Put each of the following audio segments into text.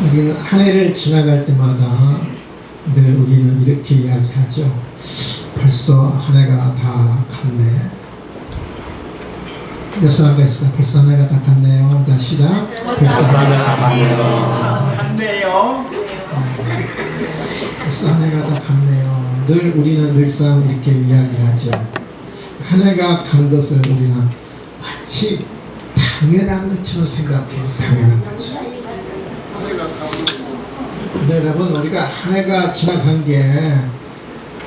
우리는 한 해를 지나갈 때마다 늘 우리는 이렇게 이야기하죠. 벌써 한 해가 다 갔네. 몇 사람과 있다. 벌써 한 해가 다 갔네요. 자, 시작. 벌써 한 해가 다 갔네요. 갔네요. 벌써 한 해가 다 갔네요. 늘 우리는 늘상 이렇게 이야기하죠. 한 해가 간 것을 우리는 마치 당연한 것처럼 생각해요. 당연한 것처럼. 근데 여러분, 우리가 한 해가 지나간 게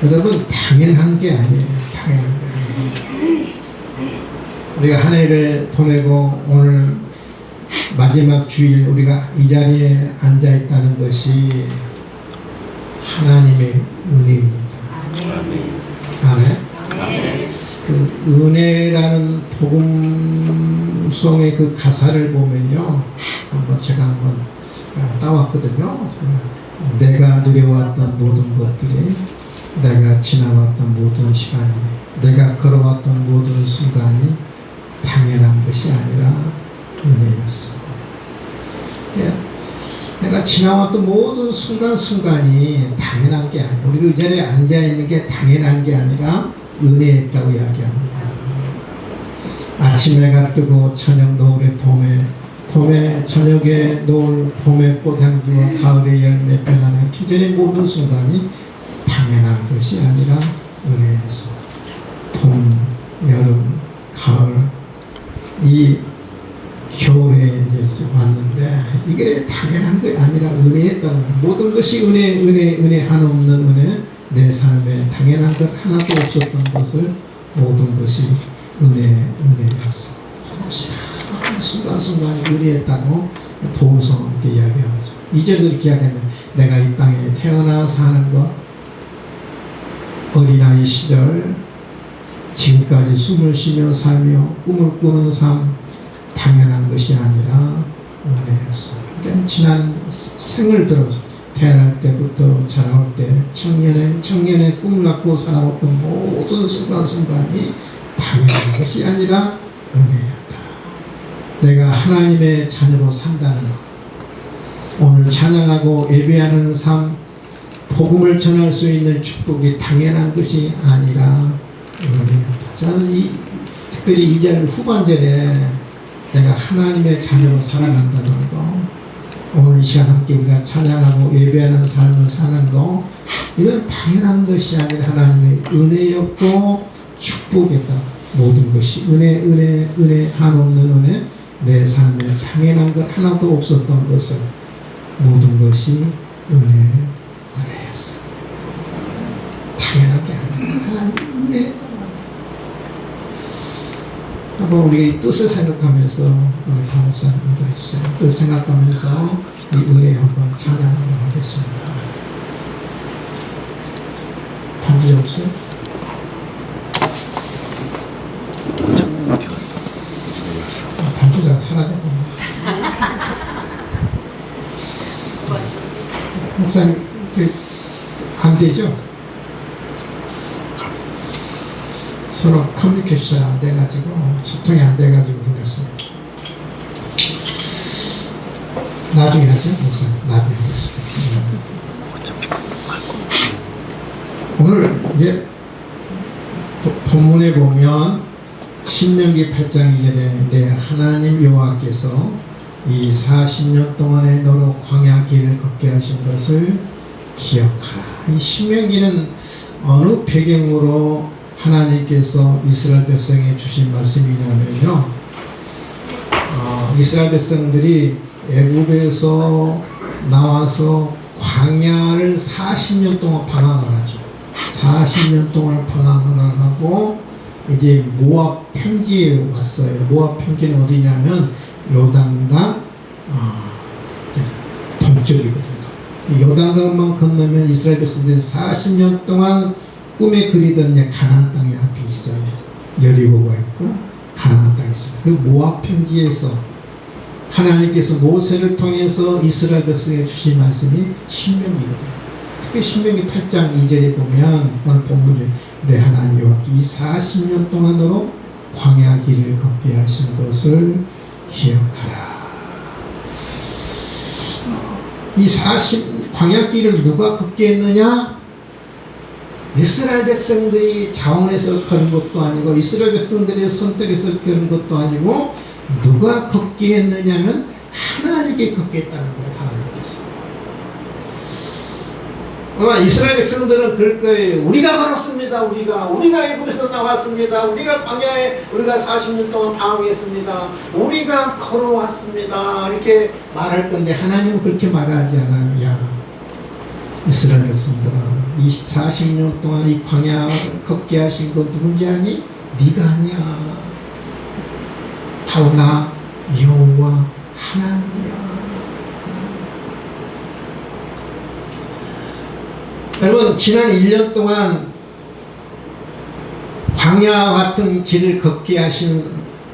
여러분 당연한 게 아니에요. 당연한 게 아니에요. 우리가 한 해를 보내고 오늘 마지막 주일 우리가 이 자리에 앉아 있다는 것이 하나님의 은혜입니다. 아멘. 그 은혜라는 복음송의 그 가사를 보면요, 제가 한번 따왔거든요. 내가 누려왔던 모든 것들이, 내가 지나왔던 모든 시간이, 내가 걸어왔던 모든 순간이 당연한 것이 아니라 은혜였어. 내가 지나왔던 모든 순간순간이 당연한 게 아니야. 우리가 이 자리에 앉아있는 게 당연한 게 아니라 은혜였다고 이야기합니다. 아침 해가 뜨고 저녁 노을의 봄에 저녁에 노을, 봄에 꽃향기와 가을의 열매 변하는 기존의 모든 순간이 당연한 것이 아니라 은혜였어. 봄, 여름, 가을, 이 겨울에 이제 왔는데 이게 당연한 게 아니라 은혜였다는 거예요. 모든 것이 은혜 한없는 은혜, 내 삶에 당연한 것 하나도 없었던 것을 모든 것이 은혜였어. 순간순간이 은혜였다고 복음성은 이렇게 이야기하죠. 2절도 이렇게 이야기하면 내가 이 땅에 태어나 사는 것, 어린아이 시절 지금까지 숨을 쉬며 살며 꿈을 꾸는 삶, 당연한 것이 아니라 은혜였어. 그러니까 지난 생을 들어서 태어날 때부터 자라올 때 청년의 꿈을 갖고 살아왔던 모든 순간순간이 당연한 것이 아니라 은혜였다. 내가 하나님의 자녀로 산다는 것, 오늘 찬양하고 예배하는 삶, 복음을 전할 수 있는 축복이 당연한 것이 아니라 은혜였다. 저는 특별히 2절 후반절에 내가 하나님의 자녀로 살아간다는 거, 오늘 이 시간 함께 우리가 찬양하고 예배하는 삶을 사는 거, 이건 당연한 것이 아니라 하나님의 은혜였고 축복이었다. 모든 것이 은혜 한없는 은혜, 내 삶에 당연한 것 하나도 없었던 것을 모든 것이 은혜였어. 당연한 게 아니라 하나님 은혜. 한번 우리가 이 뜻을 생각하면서 우리 강목사님 인도해주세요. 뜻 생각하면서 이 은혜 한번 찬양 한번 하겠습니다. 반주 없어요? 어디 갔어? 반주자가 사라졌구나. 목사님 안 되죠? 서로 커뮤니케이션이 안 돼가지고 소통이 안 돼가지고 그랬어요. 나중에 하죠, 목사님. 나중에 하겠습니다. 오늘 이제 본문에 보면 신명기 8장 2절에 내 하나님 여호와께서 이 40년 동안의 너로 광야 길을 걷게 하신 것을 기억하라. 이 신명기는 어느 배경으로 하나님께서 이스라엘 백성에 주신 말씀이냐면요, 이스라엘 백성들이 애굽에서 나와서 광야를 40년 동안 방황을 하죠. 40년 동안 방황을 하고 이제 모압 평지에 왔어요. 모압 평지는 어디냐면 요단강 동쪽이거든요. 요단강만 건너면 이스라엘 백성들이 40년 동안 꿈에 그리던 가나안 땅이 앞에 있어요. 여리고가 있고 가나안 땅이 있어요. 그 모압 평지에서 하나님께서 모세를 통해서 이스라엘 백성에 주신 말씀이 신명기거든요. 특히 신명기 8장 2절에 보면 오늘 본문에 내 하나님 여호와께 이 40년 동안으로 광야 길을 걷게 하신 것을 기억하라. 이 광야길을 누가 걷게 했느냐? 이스라엘 백성들이 자원해서 걸은 것도 아니고 이스라엘 백성들이 선택해서 걸은 것도 아니고 누가 걷게 했느냐면 하나님께 걷게 했다는 거예요. 하나님께서. 아마 이스라엘 백성들은 그럴 거예요. 우리가 걸었습니다. 우리가 애굽에서 나왔습니다. 우리가 광야에 우리가 40년 동안 방황했습니다. 우리가 걸어왔습니다. 이렇게 말할 건데 하나님은 그렇게 말하지 않아요. 야, 이스라엘 백성들아, 이 40년 동안 이 광야를 걷게 하신 건 누군지 아니? 네가 아니야. 바로 나 여호와 하나님이야. 여러분, 지난 1년 동안 광야 같은 길을 걷게 하신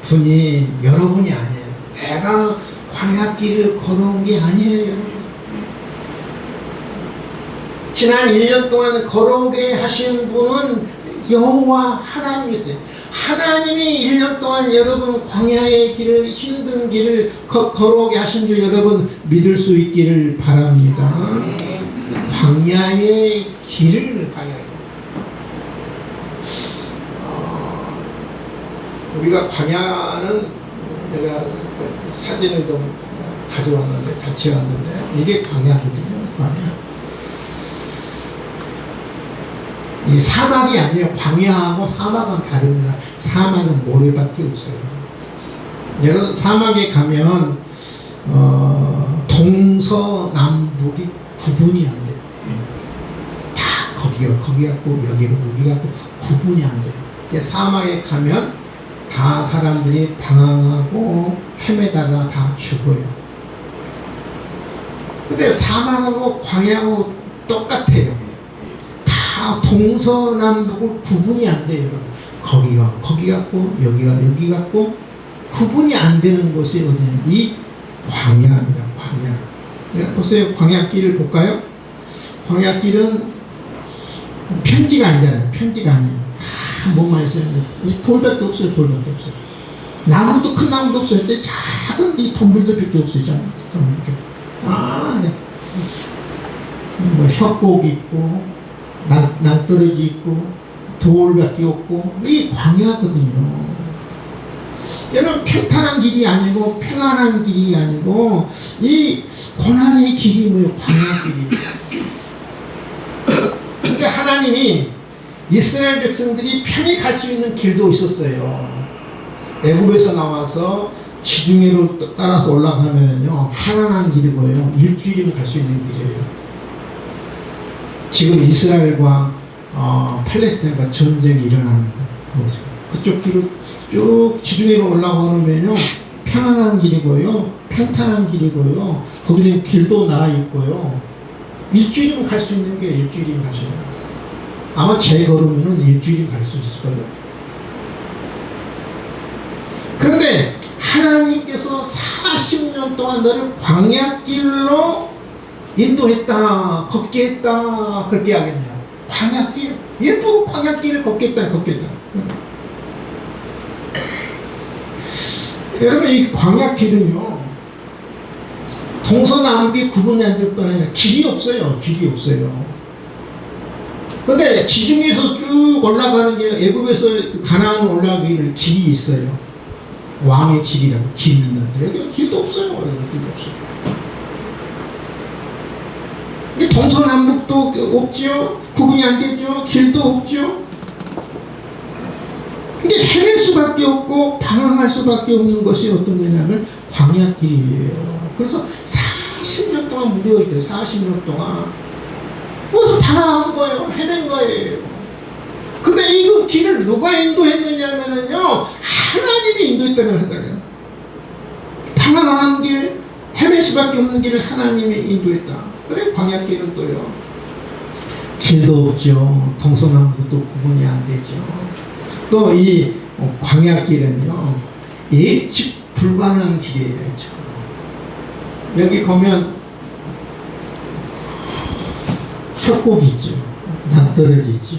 분이 여러분이 아니에요. 내가 광야길을 걸어온 게 아니에요, 여러분. 지난 1년 동안 걸어오게 하신 분은 여호와 하나님이세요. 하나님이 1년 동안 여러분 광야의 길을, 힘든 길을 걸어오게 하신 줄 여러분 믿을 수 있기를 바랍니다. 광야의 길을 우리가 광야는 제가 사진을 좀 가져왔는데 같이 왔는데 이게 광야거든요. 광야. 이 사막이 아니에요. 광야하고 사막은 다릅니다. 사막은 모래밖에 없어요. 여러분 사막에 가면 동서남북이 구분이 안 돼요. 다 거기 같고 여기 같고 구분이 안 돼요. 사막에 가면 다 사람들이 방황하고 헤매다가 다 죽어요. 근데 사막하고 광야하고 똑같아요. 다 동서남북을 구분이 안 돼요. 여러분. 거기 같고 여기 같고 구분이 안 되는 곳이 어디냐? 이 광야입니다. 광야. 보세요. 광야길을 볼까요? 광야길은 편지가 아니잖아요. 편지가 아니에요. 다 뭐만 있어요. 돌밖에 없어요. 돌밖에 없어요. 나무도 큰 나무도 없어요. 작은 이 동물들밖에 없어요. 네. 뭐 협곡이 있고 낭떠러지 있고 돌밖에 없고 이 광야거든요. 여러분 평탄한 길이 아니고 평안한 길이 아니고 이 고난의 길이 뭐예요? 광야길이에요. 근데 하나님이 이스라엘 백성들이 편히 갈 수 있는 길도 있었어요. 애굽에서 나와서 지중해로 따라서 올라가면요 편안한 길이고요. 일주일이면 갈 수 있는 길이에요. 지금 이스라엘과 팔레스타인과 전쟁이 일어나는 거예요. 그쪽 길을 쭉 지중해로 올라가면요 편안한 길이고요, 평탄한 길이고요. 거기는 길도 나와 있고요. 일주일이면 갈 수 있는 게 일주일이면 갈 수 있는 거예요. 아마 제 걸으면은 일주일이면 갈 수 있을 거예요. 그런데 하나님께서 40년 동안 너를 광야길로 인도했다, 걷게 했다, 그렇게 하겠냐. 광야길, 일부 광야길을 걷겠다. 여러분, 이 광야길은요, 동서남북이 구분이 안 될 뿐 아니라 길이 없어요. 근데 지중해에서 쭉 올라가는 게, 애굽에서 가나안 올라가기는 길이 있어요. 왕의 길이라고 길이 있는데, 여기는 길도 없어요. 길도 없어요. 동서남북도 없죠. 구분이 안 되죠. 길도 없죠. 근데 헤맬 수밖에 없고 방황할 수밖에 없는 것이 어떤 거냐면 광야길이에요. 그래서 40년 동안 무료했대요. 40년 동안 그래서 방황한 거예요. 헤맨 거예요. 근데 이 길을 누가 인도했느냐면요 하나님이 인도했다는 거예요. 방황한 길, 헤맬 수밖에 없는 길을 하나님이 인도했다. 그래, 광야길은 또요. 길도 없죠. 동서남북도 구분이 안 되죠. 또 이 광야길은요, 예측 불가능한 길이에요. 여기 보면 협곡이 있죠. 낭떠러지 있죠.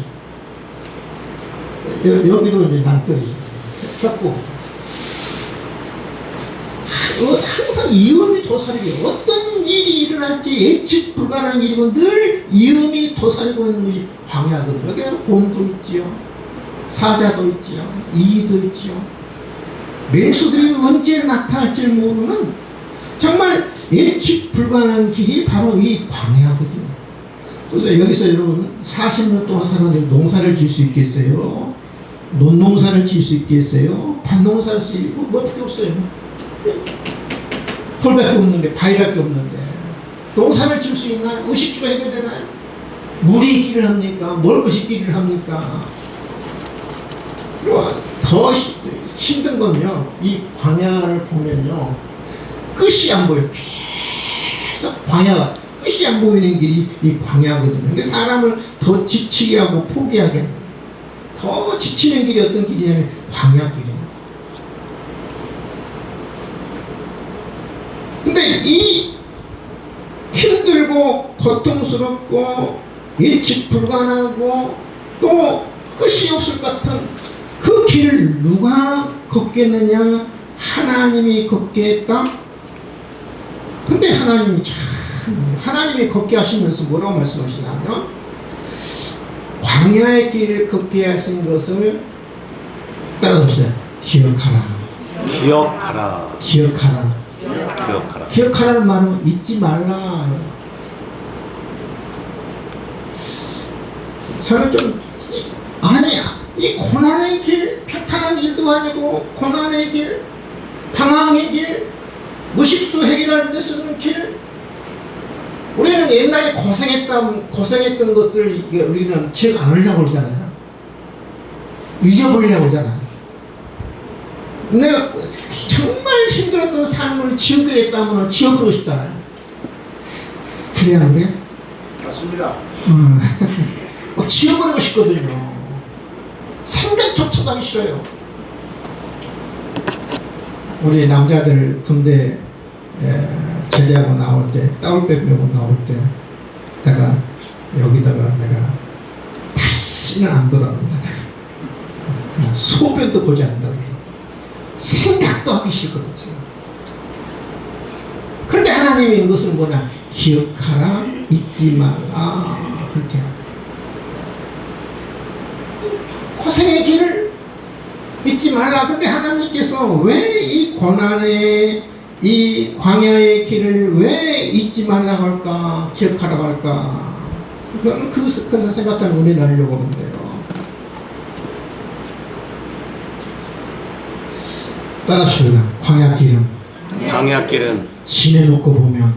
여기도 이제 낭떠러지. 협곡. 항상 이음이 도사리게 어떤 일이 일어날지 예측 불가능한 일이고 늘 위험이 도사리고 있는 것이 광야거든요. 그래서 곰도 있지요, 사자도 있지요, 이도 있지요. 맹수들이 언제 나타날지 모르는 정말 예측 불가능한 길이 바로 이 광야거든요. 그래서 여기서 여러분 40년 동안 사는데 농사를 지을 수 있겠어요? 논농사를 지을 수 있겠어요? 밭농사를 수 있고 뭐밖에 없어요. 돌밖에 없는데, 바위밖에 없는데 농사를 지을 수 있나요? 의식주가 해결되나요? 물이 길을 합니까? 뭘 것이 길을 합니까? 그리고 더 힘든 건요, 이 광야를 보면요 끝이 안 보여요. 계속 광야가 끝이 안 보이는 길이 이 광야거든요. 근데 사람을 더 지치게 하고 포기하게 합니다. 더 지치는 길이 어떤 길이냐면 광야 길입니다. 근데 이 힘들고 고통스럽고 예측 불가능하고 또 끝이 없을 것 같은 그 길을 누가 걷겠느냐? 하나님이 걷게 했다? 근데 하나님이 걷게 하시면서 뭐라고 말씀하시냐면 광야의 길을 걷게 하신 것을 따라서 기억하라. 기억하라. 기억하라. 기억하라. 기억하라는 말은 잊지 말라. 저는 좀 이 고난의 길, 평탄한 길도 아니고 고난의 길, 방황의 길, 무식수 해결하는 데 쓰는 길. 우리는 옛날에 고생했던 것들 우리는 기억 안 하려고 그러잖아요. 잊어버리려고 그러잖아요. 내가 정말 힘들었던 삶을 지우겠다면 지워버리고 싶잖아요. 그래야 안 돼? 맞습니다. 지워버리고 싶거든요. 생각조차도 하기 싫어요. 우리 남자들 군대 제대하고 나올 때, 따올백 메고 나올 때 내가 여기다가 내가 다시는 안 돌아온다. 소변도 보지 않는다. 생각도 하기 싫거든요. 그런데 하나님이 이것을 뭐냐? 기억하라, 잊지 말라. 그렇게 하라. 고생의 길을 잊지 말라. 근데 하나님께서 왜 이 고난의 이 광야의 길을 왜 잊지 말라고 할까? 기억하라고 할까? 그것을 생각하면 은혜를 하려고 하는데요. 따라하십니다. 광야 길은 광야 길은 지내놓고 보면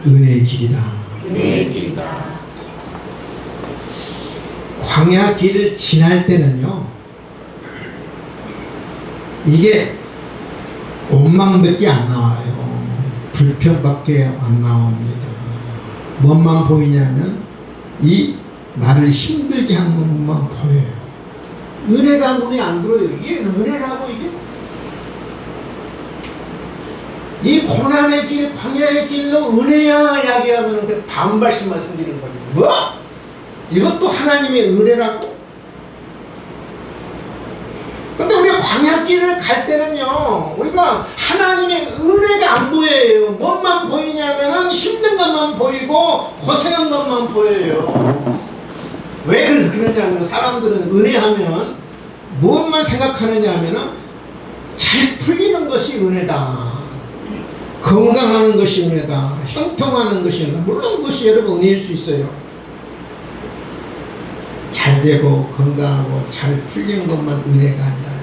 은혜의 길이다. 은혜의 길이다. 광야 길을 지날 때는요, 이게 원망밖에 안 나와요. 불평밖에 안 나옵니다. 뭔만 보이냐면 이 나를 힘들게 하는 것만 보여요. 은혜가 눈에 안 들어요. 이게 은혜라고 이게. 이 고난의 길, 광야의 길로 은혜야 이야기하면 반발씩 말씀드리는 거예요. 뭐? 이것도 하나님의 은혜라고? 근데 우리가 광야길을 갈 때는요, 우리가 하나님의 은혜가 안 보여요. 뭐만 보이냐면은 힘든 것만 보이고 고생한 것만 보여요. 왜 그러냐면 사람들은 은혜하면 무엇만 생각하느냐 하면은 잘 풀리는 것이 은혜다. 건강하는 것이 은혜다. 형통하는 것이 은혜다. 물론 그것이 여러분 은혜일 수 있어요. 잘 되고 건강하고 잘 풀리는 것만 은혜가 아니라요.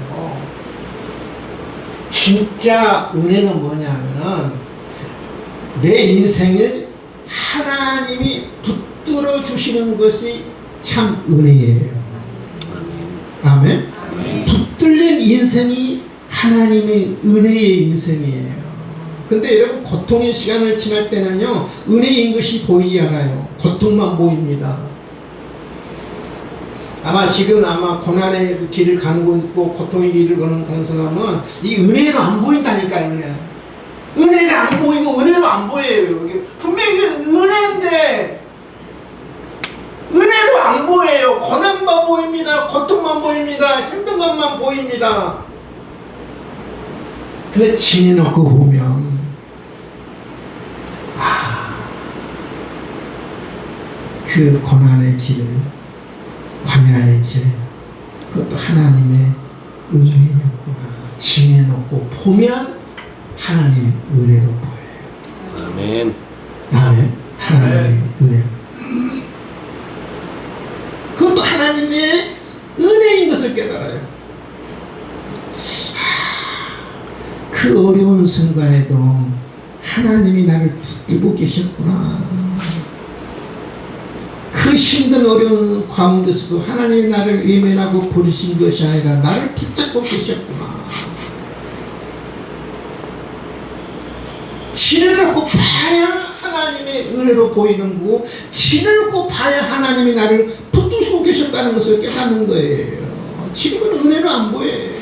진짜 은혜는 뭐냐면은 내 인생을 하나님이 붙들어 주시는 것이 참 은혜예요. 아멘. 붙들린 인생이 하나님의 은혜의 인생이에요. 근데 여러분 고통의 시간을 지날 때는요, 은혜인 것이 보이지 않아요. 고통만 보입니다. 아마 지금 고난의 길을 가고 있고 고통의 길을 가는 사람은 이 은혜로 안 보인다니까요. 은혜가 안 보이고 은혜로 안 보여요. 분명히 은혜인데 은혜로 안 보여요. 고난만 보입니다. 고통만 보입니다. 힘든 것만 보입니다. 근데 지내놓고 보면 그 고난의 길, 광야의 길, 그것도 하나님의 은혜였구나. 지내놓고 보면 하나님의 은혜로 보여요. 아멘. 아멘. 하나님의 은혜. 그것도 하나님의 은혜인 것을 깨달아요. 그 어려운 순간에도 하나님이 나를 붙들고 계셨구나. 그 힘든 어려운 가운데서도 하나님이 나를 외면하고 버리신 것이 아니라 나를 붙잡고 계셨구나. 지내놓고 봐야 하나님의 은혜로 보이는 거고, 지내놓고 봐야 하나님이 나를 붙드시고 계셨다는 것을 깨닫는 거예요. 지금은 은혜로 안 보여요.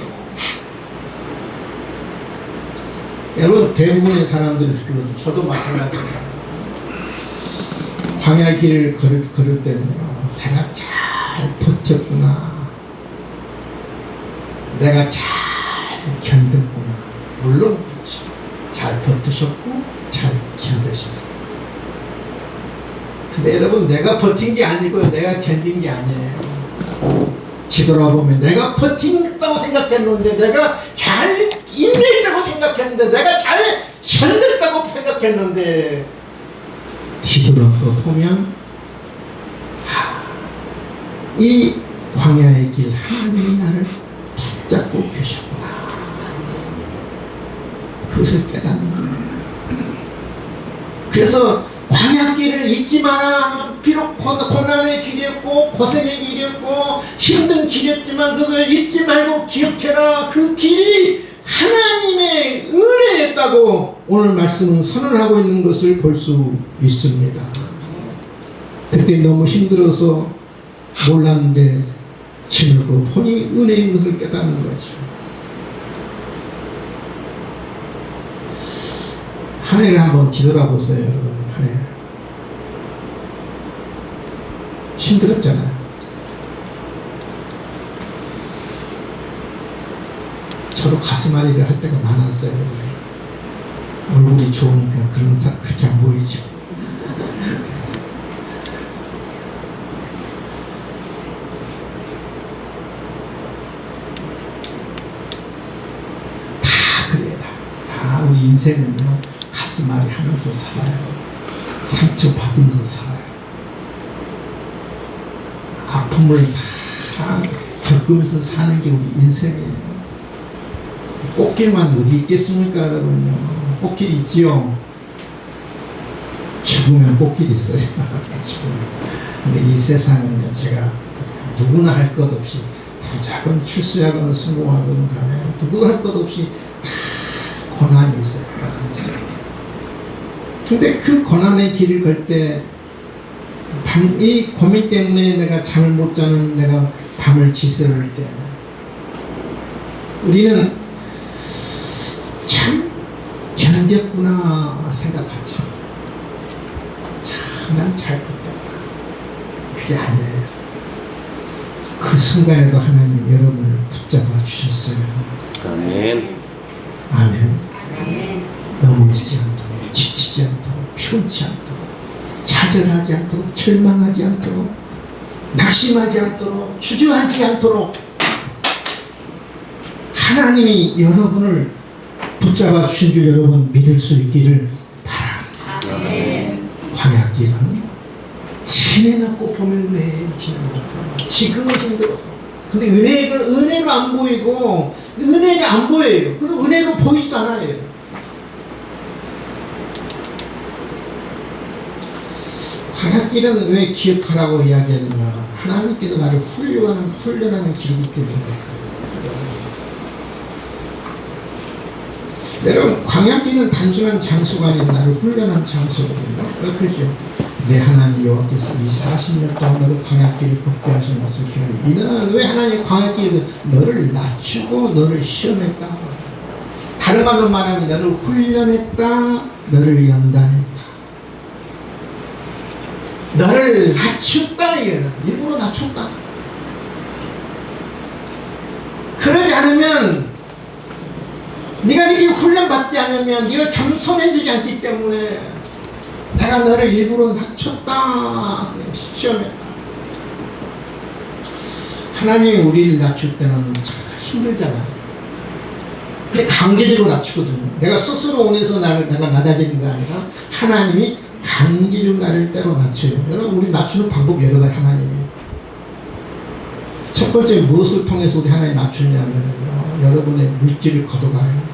여러분, 대부분의 사람들이 그렇거든요. 저도 마찬가지예요. 광야 길을 걸을 때는 내가 잘 버텼구나. 내가 잘 견뎠구나. 물론 그렇지. 잘 버티셨고 잘 견디셨어요. 근데 여러분, 내가 버틴 게 아니고요. 내가 견딘 게 아니에요. 뒤돌아보면 내가 버틴다고 생각했는데, 내가 잘 인내했다고 생각했는데, 내가 잘 견뎠다고 생각했는데, 뒤돌아보면 이 광야의 길 하나님이 나를 붙잡고 계셨구나. 그것을 깨닫는 거예요. 그래서 광야길을 잊지 마라. 비록 고난의 길이었고 고생의 길이었고 힘든 길이었지만 그것을 잊지 말고 기억해라. 그 길이 하나님의 은혜였다고 오늘 말씀은 선언하고 있는 것을 볼 수 있습니다. 그때 너무 힘들어서 몰랐는데 지나고 보니 은혜인 것을 깨닫는 거죠. 한 해를 한번 뒤돌아보세요, 여러분. 한 해. 힘들었잖아요. 저도 가슴앓이를 할 때가 많았어요. 얼굴이 좋으니까 그렇게 안 보이죠. 다 그래요. 다 우리 인생은요, 가슴앓이 하면서 살아요. 상처 받으면서 살아요. 아픔을 다 겪으면서 사는 게 우리 인생이에요. 꽃길만 어디 있겠습니까, 여러분요? 꽃길이 있지요. 죽으면 꽃길이 있어요. 죽으면. 근데 이 세상은요, 제가 누구나 할 것 없이 부자건 출세하건 성공하건 간에 누구나 할 것 없이 다 고난이 있어요. 고난이 있어요. 근데 그 고난의 길을 걸 때, 이 고민 때문에 내가 잠을 못 자는 내가 밤을 지새울 때, 우리는 참 견뎠구나 생각하죠. 참 난 잘 버텼다. 그게 아니에요. 그 순간에도 하나님이 여러분을 붙잡아 주셨어요. 아멘. 아멘. 넘어지지 않도록, 지치지 않도록, 피곤치 않도록, 좌절하지 않도록, 절망하지 않도록, 낙심하지 않도록, 주저하지 않도록 하나님이 여러분을 붙잡아 주신 줄 여러분 믿을 수 있기를 바랍니다. 광야길은 지내놓고 보면 은혜예요. 지금은 힘들어서. 근데 은혜가 안 보이고, 은혜가 안 보여요. 그래서 은혜가 보이지도 않아요. 광야길은 왜 기억하라고 이야기하냐면, 하나님께서 나를 훈련하는 길이기 때문에 그래요. 여러분, 광야길은 단순한 장소가 아니라 나를 훈련한 장소거든요. 그렇죠? 내 하나님 여호와께서 이 40년 동안 너를 광야길을 걷게 하신 것을 기억해. 이는 왜 하나님 광야길을 너를 낮추고 너를 시험했다. 다른 말로 말하면 너를 훈련했다. 너를 연단했다. 너를 낮췄다. 이거는 일부러 낮췄다. 그러지 않으면, 네가 이렇게 훈련받지 않으면 네가 겸손해지지 않기 때문에 내가 너를 일부러 낮췄다. 시험했다. 하나님이 우리를 낮출 때는 참 힘들잖아. 근데 강제적으로 낮추거든요. 내가 스스로 원해서 내가 낮아지는 게 아니라 하나님이 강제적으로 나를 때로 낮춰요. 여러분, 우리 낮추는 방법 여러 가지 하나님이. 첫 번째 무엇을 통해서 우리 하나님 낮추냐면요, 여러분의 물질을 걷어가요.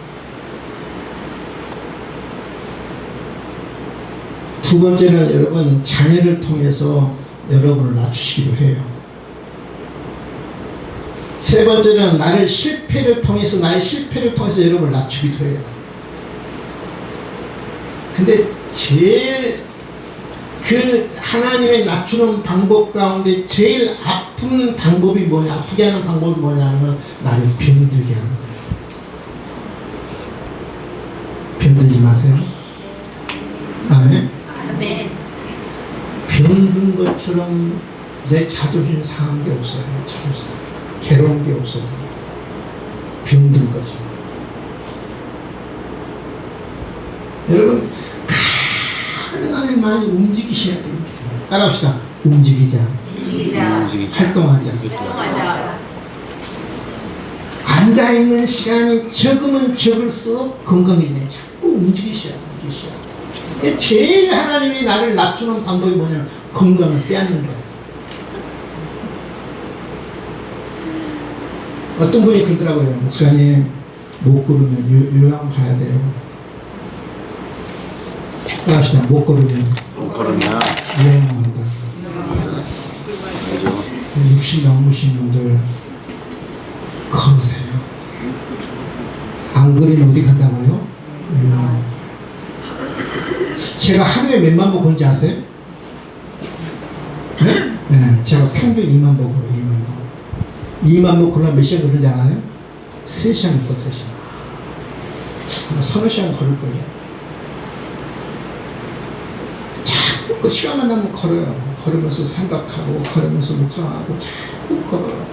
두 번째는 여러분 자녀를 통해서 여러분을 낮추시기도 해요. 세 번째는 나의 실패를 통해서 여러분을 낮추기도 해요. 근데 제일 그 하나님의 낮추는 방법 가운데 제일 아픈 방법이 뭐냐, 아프게 하는 방법이 뭐냐면 나를 병들게 하는 거예요. 병들지 마세요. 아멘. 아멘. 병든 것처럼 내 자존심 상한 게 없어요. 자존심 괴로운 게 없어요. 병든 것처럼. 여러분, 가능하게 많이 움직이셔야 됩니다. 따라합시다. 움직이자. 움직이자. 활동하자. 활동하자. 앉아있는 시간이 적으면 적을수록 건강해지네. 자꾸 움직이셔야 돼. 제일 하나님이 나를 낮추는 방법이 뭐냐면 건강을 빼앗는 거예요. 어떤 분이 그러더라고요. 목사님, 못 걸으면 요양 가야 돼요. 합시다. 못 걸으면 요양 간다. 60 넘으신 분들 걸으세요. 안 걸으면 어디 간다고요? 요양. 제가 하루에 몇만 보 건지 아세요? 네? 네, 제가 평균 2만 보 걸어요. 2만 보 걸으면 몇 시간 걸는지 알아요? 3시간 걸어, 3시간. 아마 3시간 걸을 거예요. 자꾸 그 시간만 나면 걸어요. 걸으면서 생각하고, 걸으면서 묵상하고, 자꾸 걸어요.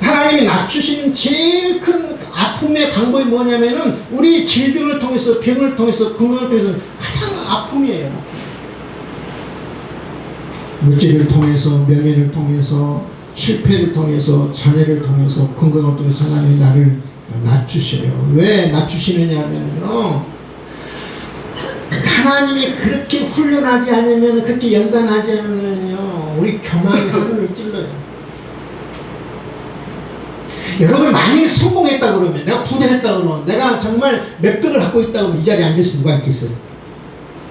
하나님이 낮추시는 제일 큰 아픔의 방법이 뭐냐면은 우리 질병을 통해서, 병을 통해서, 건강을 통해서 가장 아픔이에요. 물질을 통해서, 명예를 통해서, 실패를 통해서, 자녀를 통해서, 건강을 통해서 하나님이 나를 낮추셔요. 왜 낮추시느냐 하면요, 하나님이 그렇게 훈련하지 않으면, 그렇게 연단하지 않으면요, 우리 교만이 하늘을 찔러요. 여러분, 만약에 성공했다 그러면, 내가 부자했다 그러면, 내가 정말 몇백을 갖고 있다 그러면 이 자리에 앉을 수 누가 있겠어요?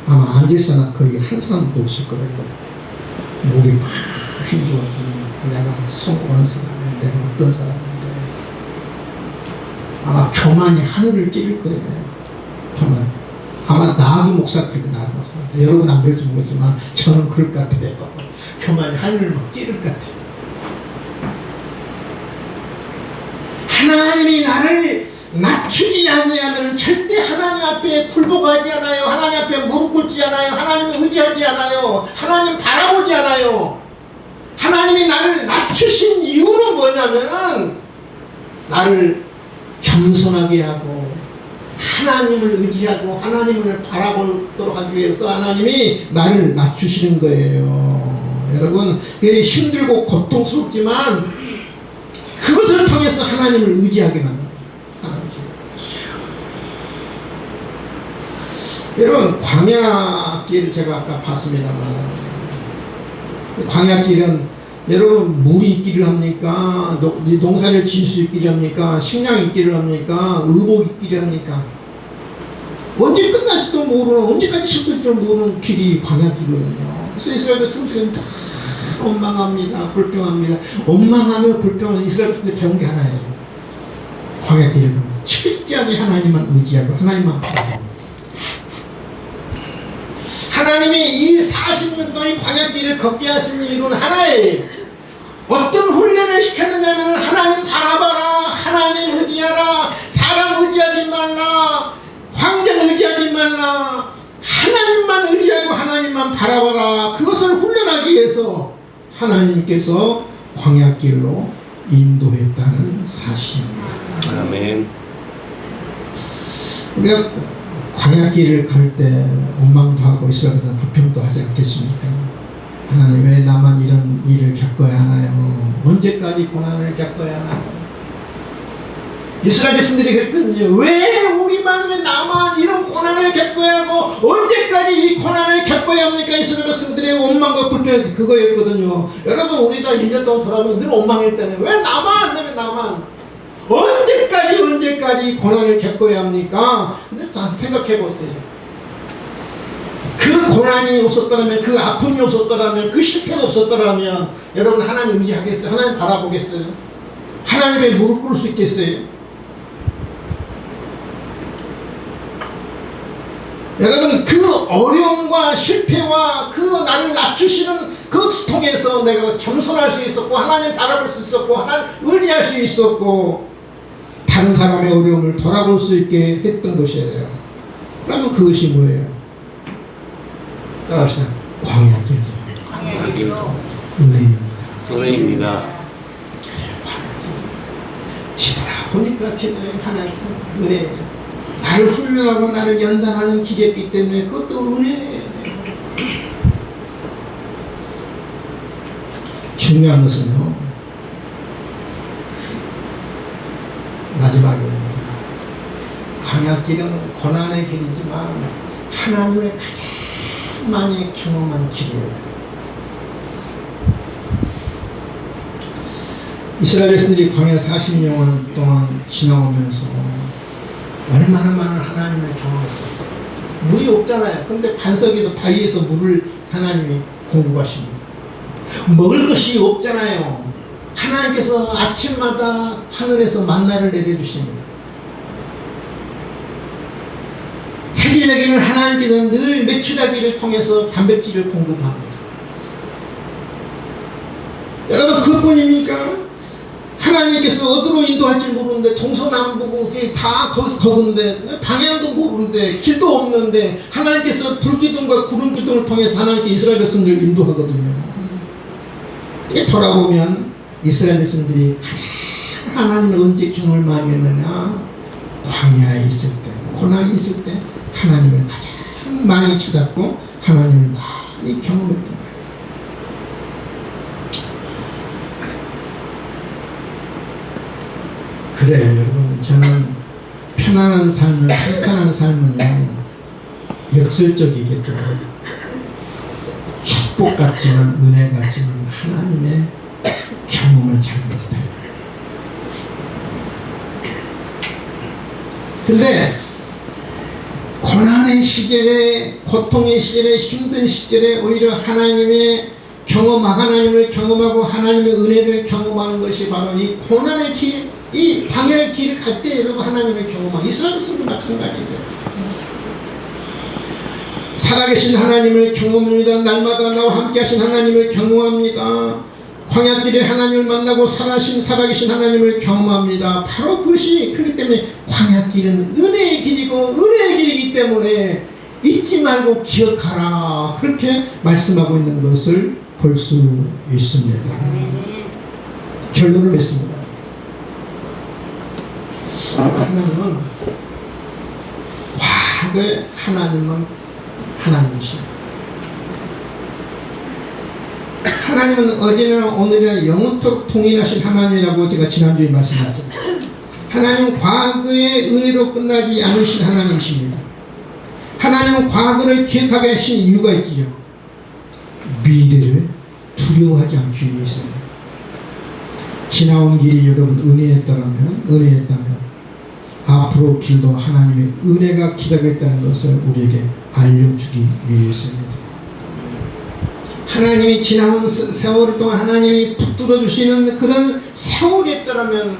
아마 앉을 사람 거의 한 사람도 없을 거예요. 목이 막 힘주고 내가 성공한 사람이야, 내가 어떤 사람인데. 아마 교만이 하늘을 찌를 거예요. 교만이. 아마 나하고 목사 그렇게 나를 봤어요. 여러분 안 그럴지 모르겠지만 저는 그럴 것 같아요. 교만이 하늘을 막 찌를 것 같아요. 하나님이 나를 낮추지 않으면 절대 하나님 앞에 굴복하지 않아요. 하나님 앞에 무릎 꿇지 않아요. 하나님을 의지하지 않아요. 하나님 바라보지 않아요. 하나님이 나를 낮추신 이유는 뭐냐면 나를 겸손하게 하고 하나님을 의지하고 하나님을 바라보도록 하기 위해서 하나님이 나를 낮추시는 거예요. 여러분, 이게 힘들고 고통스럽지만 그것을 통해서 하나님을 의지하게 만듭니다. 여러분, 광야길을 제가 아까 봤습니다만, 광야길은 여러분 물이 있기를 합니까? 농사를 지을 수 있기를 합니까? 식량이 있기를 합니까? 의복이 있기를 합니까? 언제 끝날지도 모르는, 언제까지 시작될지도 모르는 길이 광야길이거든요. 그래서 이스라엘 백성들은 다 원망합니다. 불평합니다. 원망하며 불평하는 이스라엘 백성들이 배운 게 하나예요. 광야길을 보면 철저하게 하나님만 의지하고 하나님만 바라봅니다. 하나님이 이 40년 동안 광야길을 걷게 하신 이유는 하나예요. 어떤 훈련을 시켰느냐면 하나님 바라봐라, 하나님 의지하라, 사람 의지하지 말라, 환경 의지하지 말라, 하나님만 의지하고 하나님만 바라봐라. 그것을 훈련하기 위해서 하나님께서 광야길로 인도했다는 사실입니다. 아멘. 우리가 광야길을 갈 때 원망도 하고 이스라엘은 불평도 하지 않겠습니까? 하나님 왜 나만 이런 일을 겪어야 하나요? 언제까지 고난을 겪어야 하나요? 이스라엘 백성들이 그랬거든요. 왜 우리만, 왜 나만 이런 고난을 겪어야 하고 언제까지 이 고난을 겪어야 합니까? 이스라엘 백성들의 원망과 불평이 그거였거든요. 여러분 우리 다 1년 동안 돌아보면 늘 원망했잖아요. 왜 나만, 왜 나만 언제까지 고난을 겪어야 합니까? 근데 생각해 보세요. 그 고난이 없었더라면, 그 아픔이 없었더라면, 그 실패가 없었더라면 여러분 하나님 의지하겠어요? 하나님 바라보겠어요? 하나님의 무릎 꿇을 수 있겠어요? 여러분 그 어려움과 실패와 그 나를 낮추시는 그 통해서 내가 겸손할 수 있었고 하나님 바라볼 수 있었고 하나님 의지할 수 있었고 다른 사람의 어려움을 돌아볼 수 있게 했던 것이에요. 그러면 그것이 뭐예요? 따라합시다. 광야길도 은혜입니다. 은혜입니다. 뒤돌아보니까 하나님 은혜, 나를 훈련하고 나를 연단하는 기계이기 때문에 그것도 은혜예요. 중요한 것은요, 마지막입니다. 광야길은 고난의 길이지만 하나님을 가장 많이 경험한 길이에요. 이스라엘 백성들이 광야 40년 동안 지나오면서 얼마나 많은 하나님을 경험했어요. 물이 없잖아요. 그런데 반석에서 바위에서 물을 하나님이 공급하십니다. 먹을 것이 없잖아요. 하나님께서 아침마다 하늘에서 만나를 내려주십니다. 해질녘에는 하나님께서 늘 메추라기를 통해서 단백질을 공급합니다. 여러분 그것뿐입니까? 하나님께서 어디로 인도할지 모르는데 동서남북 다 거긴데 방향도 모르는데 길도 없는데 하나님께서 불기둥과 구름기둥을 통해서 하나님께 이스라엘 백성들을 인도하거든요. 이게 돌아보면 이스라엘 백성들이 하나님을 언제 경험을 많이 했느냐? 광야에 있을 때, 고난이 있을 때 하나님을 가장 많이 찾았고 하나님을 많이 경험했던 거예요. 그래요, 여러분. 저는 편안한 삶을, 평탄한 삶은요, 역설적이겠죠. 축복 같지만, 은혜 같지만, 하나님의 경험을 잘 못해요. 근데, 고난의 시절에, 고통의 시절에, 힘든 시절에 오히려 하나님의 하나님을 경험하고 하나님의 은혜를 경험하는 것이 바로 이 고난의 길, 이 방향의 길을 갈 때 여러분 하나님을 경험하고 이스라엘 백성도 마찬가지예요. 살아계신 하나님을 경험합니다. 날마다 나와 함께 하신 하나님을 경험합니다. 광야길에 하나님을 만나고 살아계신 하나님을 경험합니다. 바로 그것이 그렇기 때문에 광야길은 은혜의 길이고 은혜의 길이기 때문에 잊지 말고 기억하라. 그렇게 말씀하고 있는 것을 볼 수 있습니다. 결론을 맺습니다. 하나님은 과거의 하나님은 하나님이십니다. 하나님은 어제나 오늘이나 영원토록 동일하신 하나님이라고 제가 지난주에 말씀드렸습니다. 하나님은 과거의 은혜로 끝나지 않으신 하나님이십니다. 하나님은 과거를 기억하게 하신 이유가 있지요. 미래를 두려워하지 않기 위해서요. 지나온 길이 여러분 은혜였다면 앞으로 길도 하나님의 은혜가 기다렸다는 것을 우리에게 알려주기 위해서입니다. 하나님이 지나온 세월 동안 하나님이 붙들어 주시는 그런 세월이었다면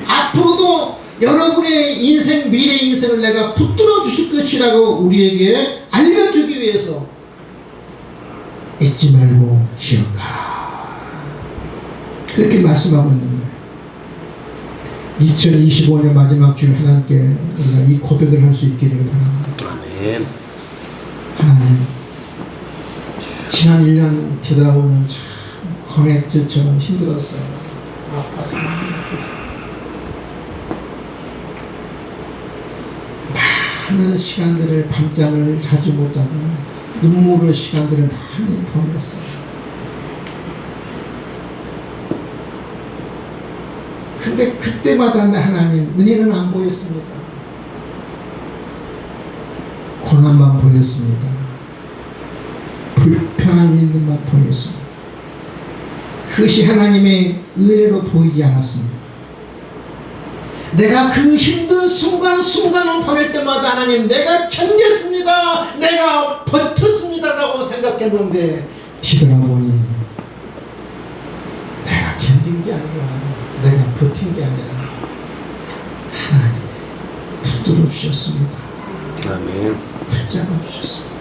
앞으로도 여러분의 인생, 미래 인생을 내가 붙들어 주실 것이라고 우리에게 알려주기 위해서 잊지 말고 기억하라. 그렇게 말씀하고 있는 거예요. 2025년 마지막 주일 하나님께 우리가 이 고백을 할 수 있기를 바랍니다. 아멘. 하나님, 지난 1년 되돌아보면 참 광야길처럼 힘들었어요. 아팠어요. 많은 시간들을 밤잠을 자주 못 자고 눈물의 시간들을 많이 보냈어요. 근데 그때마다 하나님 은혜는 안 보였습니다. 고난만 보였습니다. 불편한 일들만 보였습니다. 그것이 하나님의 은혜로 보이지 않았습니다. 내가 그 힘든 순간을 보낼 때마다 하나님 내가 견뎠습니다. 내가 버텼습니다 라고 생각했는데 뒤돌아보니 내가 견딘 게 아니라 내가 버틴 게 아니라 하나님이 붙들어 주셨습니다. 아멘. 붙잡아 주셨습니다.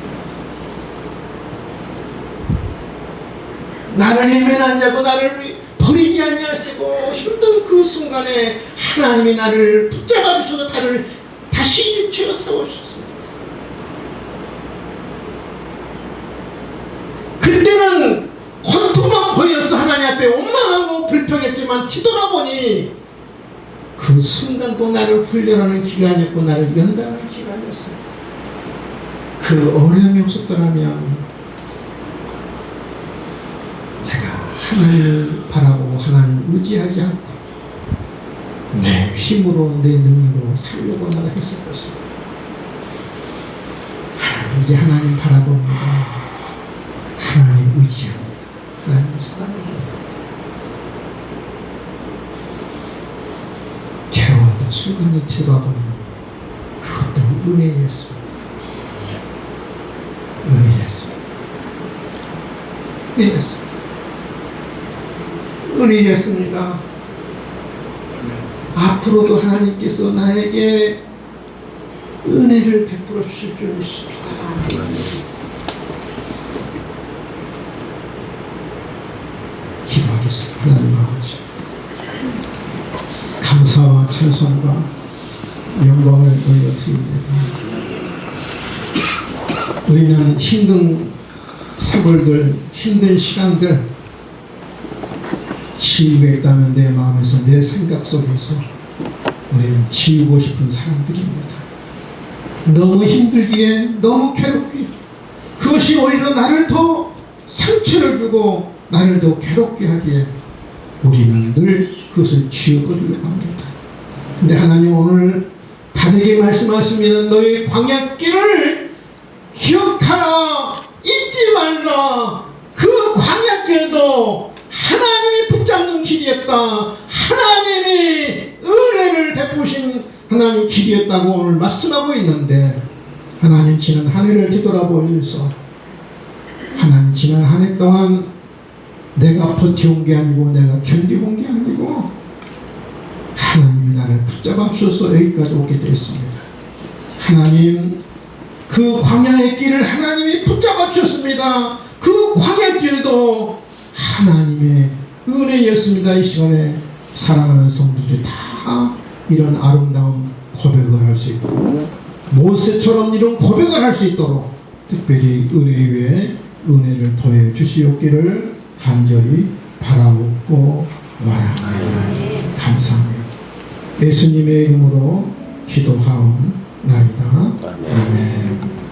나를 외면하지 않고 나를 버리지 아니하시고 힘든 그 순간에 하나님이 나를 붙잡아 주셔서 나를 다시 일으켜 세워주셨습니다. 그때는 고통만 보였어. 하나님 앞에 원망하고 불평했지만 뒤돌아보니 그 순간도 나를 훈련하는 기간이었고 나를 연단하는 기간이었습니다. 그 어려움이 없었더라면 하나님을 바라고 하나님을 의지하지 않고 내 힘으로 내 능력으로 살려고 나가 했을 것입니다. 이제 하나님 바라봅니다. 하나님 의지합니다. 하나님 사랑합니다. 괴로웠던 순간이 뒤돌아보니 그것도 은혜였습니다. 은혜였습니다. 은혜였습니다. 은혜였습니다. 앞으로도 하나님께서 나에게 은혜를 베풀어 주실 줄 믿습니다. 기도하겠습니다. 하나님 아버지, 감사와 찬송과 영광을 올려드립니다. 우리는 힘든 사골들, 힘든 시간들 지우고 있다면 내 마음에서 내 생각 속에서 우리는 지우고 싶은 사람들입니다. 너무 힘들기에 너무 괴롭기에 그것이 오히려 나를 더 상처를 주고 나를 더 괴롭게 하기에 우리는 늘 그것을 지워버리려고 합니다. 근데 하나님 오늘 다르게 말씀하시면 너희 광야길을 기억하라, 잊지 말라. 그 광야길도 하나님이 붙잡는 길이었다. 하나님이 은혜를 베푸신 하나님 길이었다고 오늘 말씀하고 있는데 하나님 지난 한 해를 뒤돌아보면서 하나님 지난 한 해 동안 내가 버텨온 게 아니고 내가 견뎌온 게 아니고 하나님이 나를 붙잡아 주셔서 여기까지 오게 되었습니다. 하나님 그 광야의 길을 하나님이 붙잡아 주셨습니다. 그 광야 길도 하나님의 은혜였습니다. 이 시간에 사랑하는 성도들이 다 이런 아름다운 고백을 할 수 있도록 모세처럼 이런 고백을 할 수 있도록 특별히 은혜 위에 은혜를 더해 주시옵기를 간절히 바라옵고 원합니다. 감사합니다. 예수님의 이름으로 기도하옵나이다. 아멘.